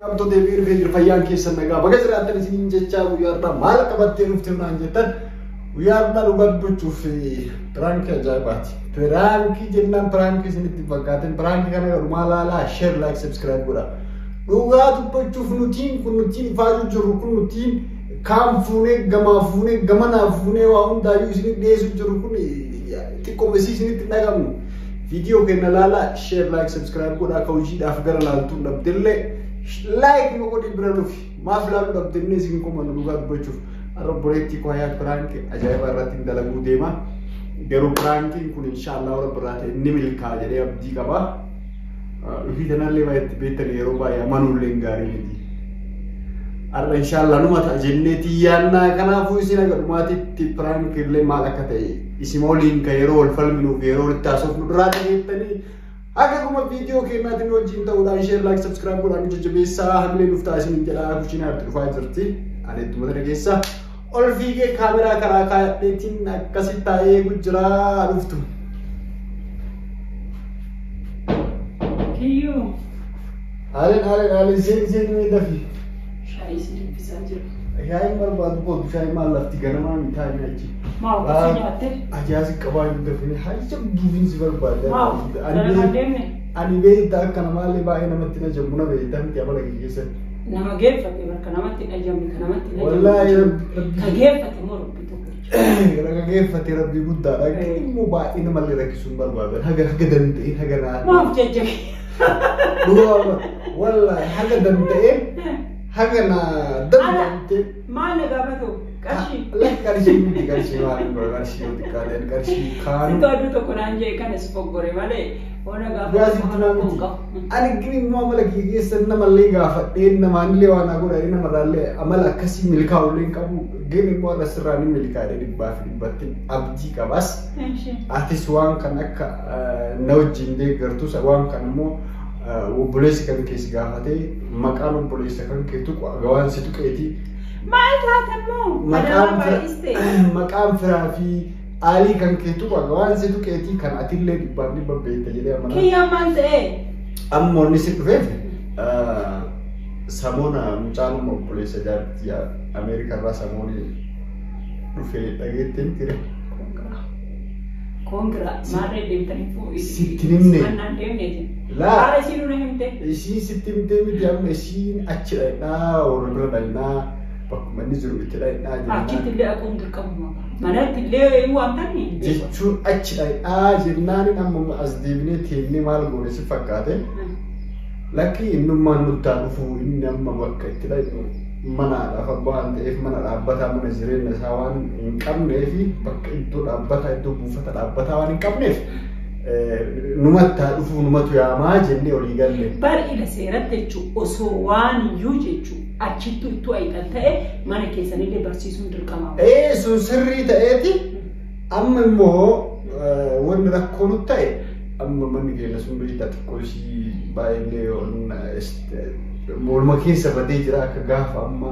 Am to deebiin fi fayyaan keessan nagaa baga jiraattan isiniin jechaa guyyaarraa maal qabattee dhufte naan jettan guyyaarraa dhugachuuf prank ajaa'ibaati. Prank jennaan prank isinitti fakkaaten prank kana garumaa laalaa share like subscribe godha. Dhugaa dubbachuuf nutiin kun nutiin faayuu jirru kun nutiin kaan fuunee gamaa fuunee gamanaa fuunee waa hundaayyuu isinii dhiyeessu jirru kun xiqqoo mesii isinitti dhagamu. Video kenna laalaa share like subscribe godha akka hojiidhaaf gara laaltuun dhabdellee like no kodi biralufi maaf laalu dhabdenne isin kuma nu dhugaa dubbachuuf arboreetti ko hayaa prank ajaa'iba irratti dalagu deema garuu prankiin kun inshallah rabbi raate inni milkaa jedhee abdii qaba fi tanallee baay'ee beektan yeroo baay'ee amanullee gaarii miti arra inshallah numa ta'a jenneeti yaannaa kanaafuu isin agadhumaatitti prank illee maal akka ta'e isin waliin ka yeroo wal falminuuf yeroo itti haasofnu duraa dhageettanii akka kuma video keenyaatiin wajjin ta'uudhaan share like subscribe godhaan jajjabeessaa hamilee dhuftaa isin jedhaa kuchinaatti dhufaa jirti ani ittuma dhageessa ol fiigee kaameraa karaa kaayadheetiin akkasitti taa'ee gujiraa dhuftu. Kiyyoo. Haaleen seen dafi. Shaayii isin bisaa jiru. Shaayiin barbaadu kootu shaayii maal lafti ganamaa mitaa hin achi. Maa akkasii nyaatte? Ajaa'isi qabaa hin dafine haayicha duufiinsi barbaada. Maa dalagaa deemne? Ani beektaa akka namaallee baay'ee namatti na jammu na beektaa miti amala keessatti. Nama geeffate bakka namatti dhajamne kan namatti dhajamne. Wallaahi ka geeffate moo rabbi tokko. Raga geeffate rabbi guddaadha. Immoo baay'ee namallee rakkisuun barbaadan haga danda'e haga naannoo. Maaf jajjabe. Dhugaa wallaahi haga danda'e haga naa danda'e. Maal na gaafatu qarshii. Qarshii miti qarshii maal qarshii yoo xiqqaateen qarshii kaanu. Situ tokko naan jee kan si foggore malee. Ani gini muamala keessa namallee gaafadhee namaanillee waan godhanii namarraallee amala akkasii milkaa'ullee qabu gini immoo asirraa ni milkaa'ee dhibbaaf dhibbatti abdii qabas. Atis waan kan akka na wajjin deeggartus waan kan immoo obboleessi kan keessi gaafatee maqaan obboleessa kan kee tuqu agawaan si tuqeeti. Maal taatan maqaan firaa fi Ali kan keetu waan situ keeti kan atillee dhibbaan dhibba beekta jedhee amana. Kiyyaa maal ta'e? Ammoo inni si dhufeef samoona mucaan obboleessa jaartii Ameerikaa irraa samooni dhufee dhageetteen ture. Kongiraa maarree deemtanii fuudhii. Sitti himne. Mannaan deemneeti. Laa. Haala isiin nu himte. Isiin sitti himtee miti amma isiin achi dhaqnaa warra bira dhaqnaa bakkuma inni jiru itti dhaqnaa jennaan. Achitti illee aquun dirqamuma. Manatti illee waamtanii. Jechuun achi dhaqnaa jennaan amma as deebinee teennee maal goone si fakkaate. Lakki innummaan nutti dhufu inni amma bakka itti dhaqnu mana lafa waan ta'eef mana dhaabbataa mana jireenya isaa waan hin qabneef bakka iddoo dhaabbataa iddoo buufata dhaabbataa waan hin qabneef numattaa dhufu numatu yaamaa jennee olii galle. Bareeda seeratti jechuun osoo waan iyyuu jechuun achittu ittuu ayitan ta'e mana keessanillee barsiisuun dirqama. Sun sirrii ta'eeti amma immoo wanni rakkoo nutti ta'e amma manni keenya sun beektaa xiqqoo ishii baay'ee morma keessa badee jira akka gaafa amma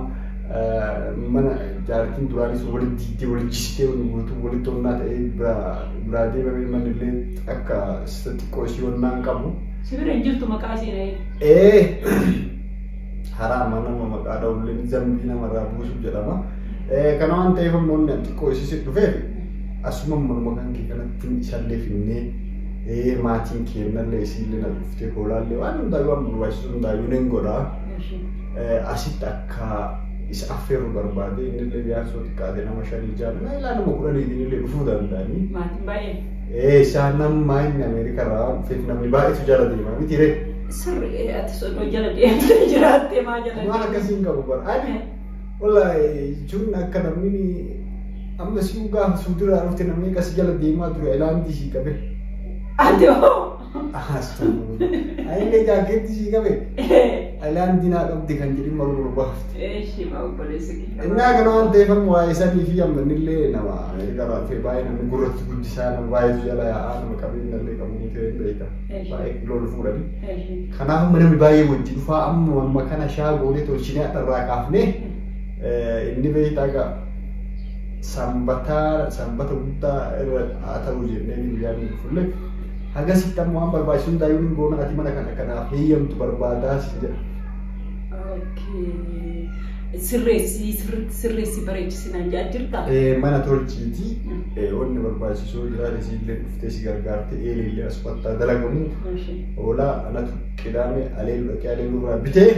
mana jaartiin duraanis walitti diidee walitti jistee guutuu walitti onnaa ta'ee biraa deemamee manillee akka xiqqoo ishii wannaan qabu. Sibira hin jirtu maqaa seenaa. Haraa nama maqaa dhawulleen zambii namarraa buusu jedhama. Kana waan ta'eef immoo xiqqoo ishii dhufeef asuma morma kan kee kanatti isallee finnee maatiin keennallee isiillee na dhuftee hoolaallee waan hundaayyuu waan barbaachisu hundaayyuu nan godhaa. Asitti akka isa affeerru barbaade innillee biyyaasoo xiqqaate nama 5 jaalala ilaa nama 10 illee dhufuu danda'anii. Maatiin baay'ee. Isaan nama inni Ameerikaa irraa dhufeef namni baay'eetu jala deema miti ree. Sirrii ati sodoo jala deemtee jiraattee maa jala deemtee? Waan akkasiin qabu bara. Ani wallaahi jechuun akka namni amma si gaafa suudiraa dhufte namni akkas jala deemaa ture ilaantii ishii qabe. Ati hoo? Ayilee jaakeetti ishii qabe. Ilaantii naa qabdi kan jedhin maruu baafte. Shima obboleessi kiyya. Innaa kana waan ta'eef amma waa'ee sanii fi ammanillee nama Ameerikaa dhufee baay'ee namni gurratti guddisaa nama baay'eetu jala yaa'aa nama qabeenyallee qabu miti beeka. Baay'ee loolu fuudhanii. Kanaaf namni baay'ee wajji dhufaa amma kana shaagoolee tolchinee adharraa kaafnee inni beektaa sanbata guddaa irra haa ta'u jennee guyyaan dhufullee hagasitti amma waan barbaachisu hundaayyuu goona ati mana kana kanaaf heeyyamtu barbaadaa si jedha. Sirreessi bareechisnaan jirta. Mana tolchiiti. Wanni barbaachisoo jiraate isiillee dhuftee si gargaarte eelillee asfaltaa dalagamu. Oolaa anatu qidaame aleelu dhaqee aleelu irraa bitee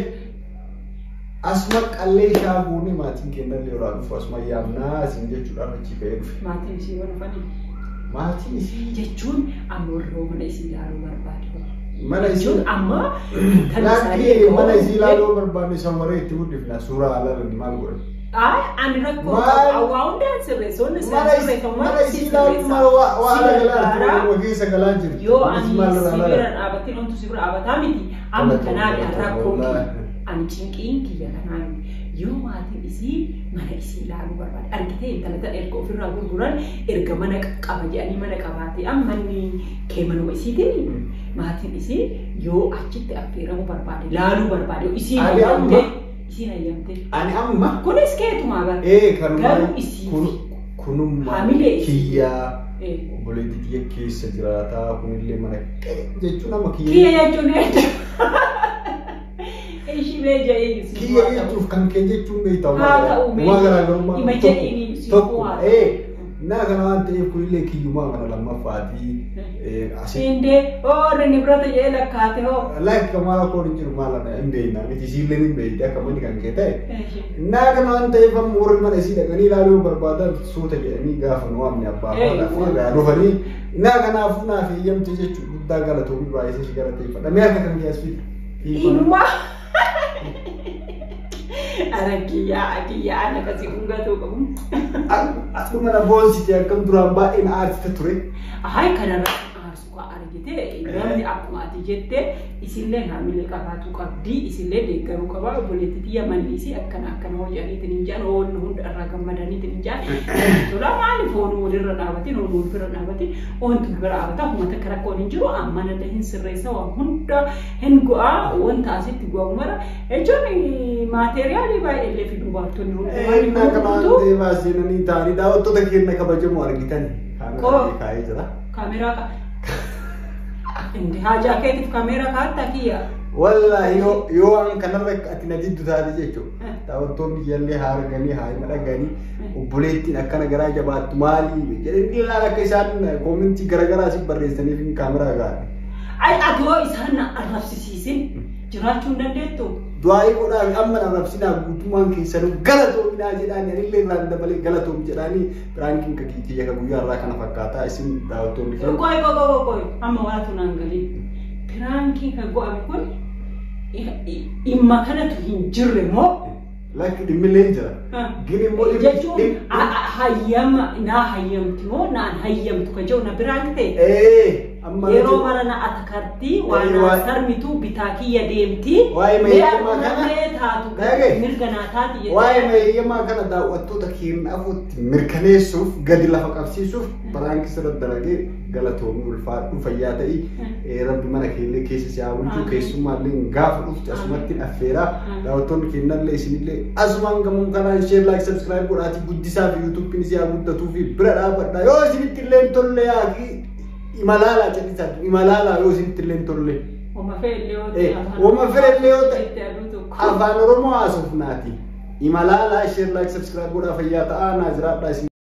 asuma qallee shaabuuni maatiin kennallee irraa dhufu asuma yaamnaa isin jechuudhaan achi ka'ee dhufe. Maatiin isii waan dhufanii. Maatiin isii jechuun amma warroo mana isii ilaaluu barbaadu. Mana jechuun amma mana isii ilaaluu barbaadu samaree itti guddifna suuraa alaa maal godhe. Ani rakkoo waa hundaan sirreessoonni sirreeffamu mana isii ilaaluu waa ala wageessa galaa jirti. Yoo ani sibira dhaabatiin ontu sibira dhaabataa miti amma kanaaf rakkoo ani cinqiin kiyya kanaan yoo maatiin isii mana isii ilaaluu barbaade argitee intalata erga ofirraa gurguran erga mana qaba jedhanii mana qabaatee amma inni kee manuma isiitiin maatiin isii yoo achitti affeeramuu barbaade ilaaluu barbaade isiin hayyamte ani amma kunis keetumaa bara garuu isii kunummaa kiyyaa obboleettii kiyya keessa jiraataa kunillee mana jechuun amma kiyya jechuun kiyya jechuuf kan kee jechuun beektamu waa garaagarummaa tokko naa kana waan ta'eef kunillee kiyyumaa kana lammaffaati indee oorri birata jee lakkaate hoo lakkamaa koon jiru maalana hin beekna miti isiillee hin beekti akka manni kan kee ta'e naa kana waan ta'eef amma warri mana isii dhaqanii ilaaluu barbaadan suuta jedhanii gaafa nu waamne abbaa irraa dhufanii naa kanaafuu naaf eeyyamte jechuun guddaa galatoomii baay'isee si galateeffadha mee akka kan kee as fidi inumaa Kiyya ana kasih unggah tu kamu. Aku mana bosi dia kamu duramba in art ture. Hai karena suka art gitu. Namni aku mati jette isillee hamile qabatu qabdi isillee deeggaru qaba obboleetti tiyya mannisi akkana hojjaniitiin hin jaan oollu hunda irraa gammadaniitiin hin jaan tola maali foonuu walirra dhaabatiin ooluu walbira dhaabatiin oontu bira dhaabataa humata akka rakkoon hin jiru amma nada hin sirreessa waan hunda hin go'a wanta asitti go'amu mara jechuun maateeriyaalii baay'ee fiduu baatonni hundumaa kamaan deemaa seenanii ta'anii daawwattoota keenya kabajamoo argitan kaa'ee jira. Kaameraa Indi haja keetif kamera kaata kiya. Wallahi yo an kanarra ati na jiddu taate jechuudha. Daawwattoonni yallee haarganii haadhaganii obboleettiin akkana garaa jabaattu maali jedhanii ilaala akka isaan koomintii garaagaraa si barreessaniif kaameraa gaadhe. Ai ati hoo isaan arrabsisiisin jiraachuu hin dandeettu. Du'aayi godhaa amma arrabsinaa guutummaan keessanuu galatoominaa jedhanii anillee irraan dabalee galatoom jedhanii biraankiin kiyya guyyaa irraa kana fakkaataa isin daawwattoonni keenya. Koy amma waan tunaan galii biraankiin kan go'ame kun imma kanatu hin jirre moo laki dhimmilee jira. Gini moo jechuun hayyamti moo naan hayyamtu kan jiru na biraan ta'e. Yeroo marana atakartii waan sarmitu bitaa kiyya deemti. Waa'ee meeyyamaa kana mirganaa taati. Waa'ee meeyyamaa kana daawwattoota keenya afuutti mirkaneessuuf gadi lafa qabsiisuuf biraanki sirra dalagee galatoomii ulfaadhu fayyaa ta'ii rabbi mana keellee keessa si haawwachuu keessummaallee gaafa dhufti asumatti affeeraa daawwattoonni keenyallee isinillee asumaan gamuun kanaan share like subscribe godhaatii guddisaa fi yuutuubiin si haa guddatuu fi bira dhaabadha yoo isinitti illee tolle yaaqii imalala cedisa imalala yo sintillen tolle wama fere leo afaan oromoo asufnaati imalala share like subscribe godha fayyaa ta'aa naaziraadha